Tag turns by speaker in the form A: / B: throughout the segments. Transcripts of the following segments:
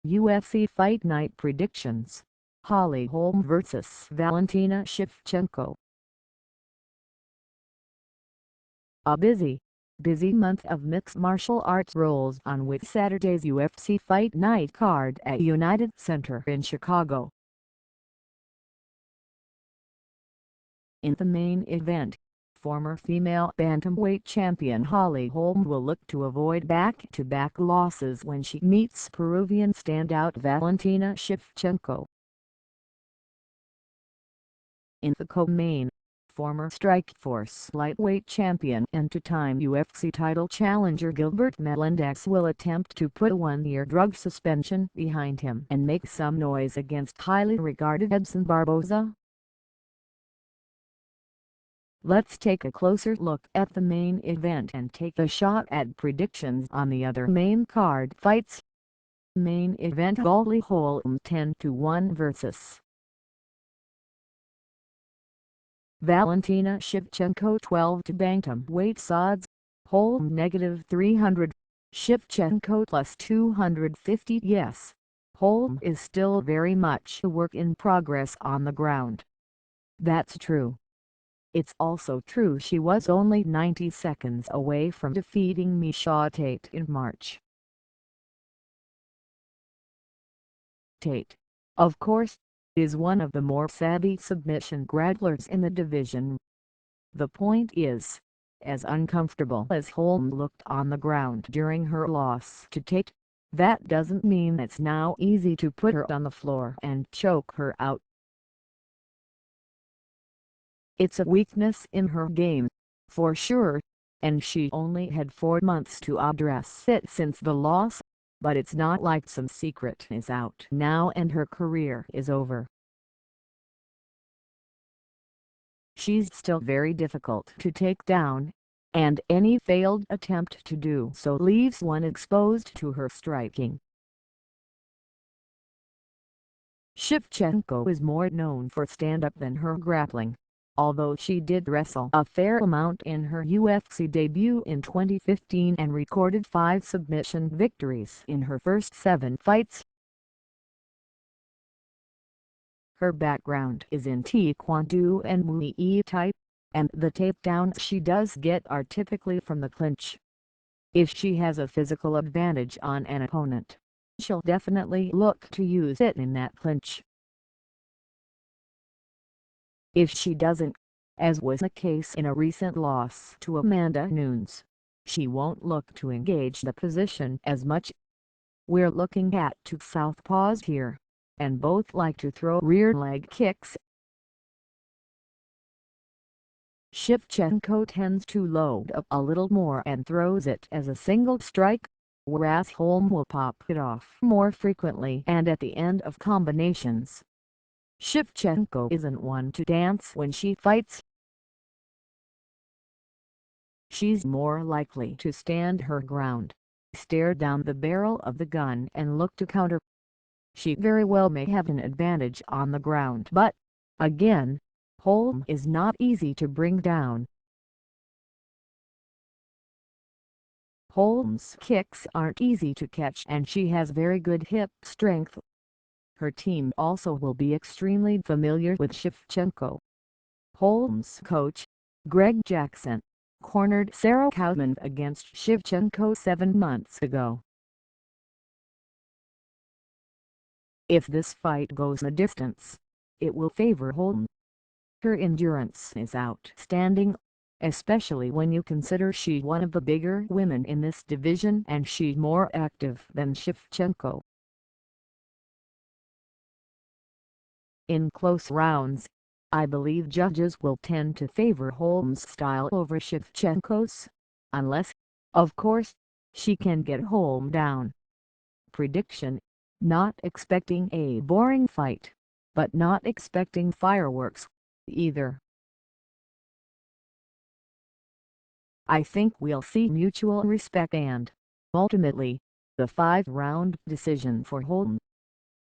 A: UFC Fight Night predictions. Holly Holm vs. Valentina Shevchenko. A busy month of mixed martial arts rolls on with Saturday's UFC Fight Night card at United Center in Chicago. In the main event, former female bantamweight champion Holly Holm will look to avoid back-to-back losses when she meets Peruvian standout Valentina Shevchenko. In the co-main, former Strikeforce lightweight champion and two-time UFC title challenger Gilbert Melendez will attempt to put a one-year drug suspension behind him and make some noise against highly regarded Edson Barboza. Let's take a closer look at the main event and take a shot at predictions on the other main card fights. Main event: Holly Holm 10-1 vs. Valentina Shevchenko 12 to bantamweight's odds. Holm -300, Shevchenko +250. Yes, Holm is still very much a work in progress on the ground. That's true. It's also true she was only 90 seconds away from defeating Miesha Tate in March. Tate, of course, is one of the more savvy submission grapplers in the division. The point is, as uncomfortable as Holm looked on the ground during her loss to Tate, that doesn't mean it's now easy to put her on the floor and choke her out. It's a weakness in her game, for sure, and she only had 4 months to address it since the loss, but it's not like some secret is out now and her career is over. She's still very difficult to take down, and any failed attempt to do so leaves one exposed to her striking. Shevchenko is more known for stand-up than her grappling, although she did wrestle a fair amount in her UFC debut in 2015 and recorded 5 submission victories in her first 7 fights. Her background is in Taekwondo and Muay Thai, and the takedowns she does get are typically from the clinch. If she has a physical advantage on an opponent, she'll definitely look to use it in that clinch. If she doesn't, as was the case in a recent loss to Amanda Nunes, she won't look to engage the position as much. We're looking at 2 southpaws here, and both like to throw rear leg kicks. Shevchenko tends to load up a little more and throws it as a single strike, whereas Holm will pop it off more frequently and at the end of combinations. Shevchenko isn't one to dance when she fights. She's more likely to stand her ground, stare down the barrel of the gun and look to counter. She very well may have an advantage on the ground, but, again, Holm is not easy to bring down. Holm's kicks aren't easy to catch and she has very good hip strength. Her team also will be extremely familiar with Shevchenko. Holm's coach, Greg Jackson, cornered Sarah Kaufman against Shevchenko 7 months ago. If this fight goes the distance, it will favor Holm. Her endurance is outstanding, especially when you consider she's one of the bigger women in this division and she's more active than Shevchenko. In close rounds, I believe judges will tend to favor Holm's style over Shevchenko's, unless, of course, she can get Holm down. Prediction: not expecting a boring fight, but not expecting fireworks either. I think we'll see mutual respect and, ultimately, the 5-round decision for Holm.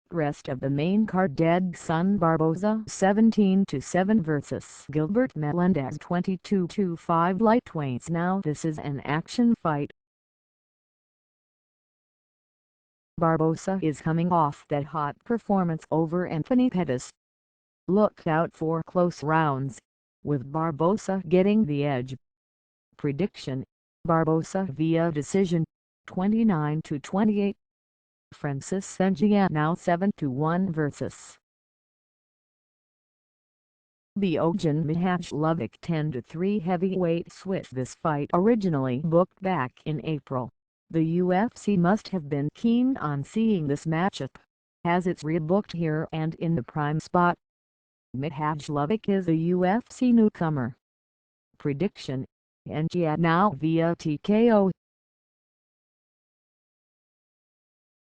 A: Rest of the main card: Edson Barboza 17-7 vs. Gilbert Melendez 22-5 lightweights. Now this is an action fight. Barboza is coming off that hot performance over Anthony Pettis. Look out for close rounds, with Barboza getting the edge. Prediction: Barboza via decision, 29-28. Francis Ngannou 7-1 vs. Bojan Mihajlovic 10-3 heavyweight switch. This fight originally booked back in April. The UFC must have been keen on seeing this matchup, as it's rebooked here and in the prime spot. Mihajlovic is a UFC newcomer. Prediction: Ngannou via TKO.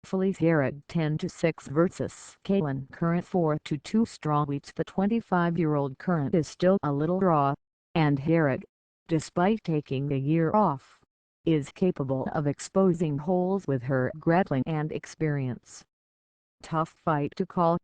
A: Felice Herrig 10-6 vs. Kailin Curran 4-2 strawweights. The 25-year-old Curran is still a little raw, and Herrig, despite taking a year off, is capable of exposing holes with her grappling and experience. Tough fight to call,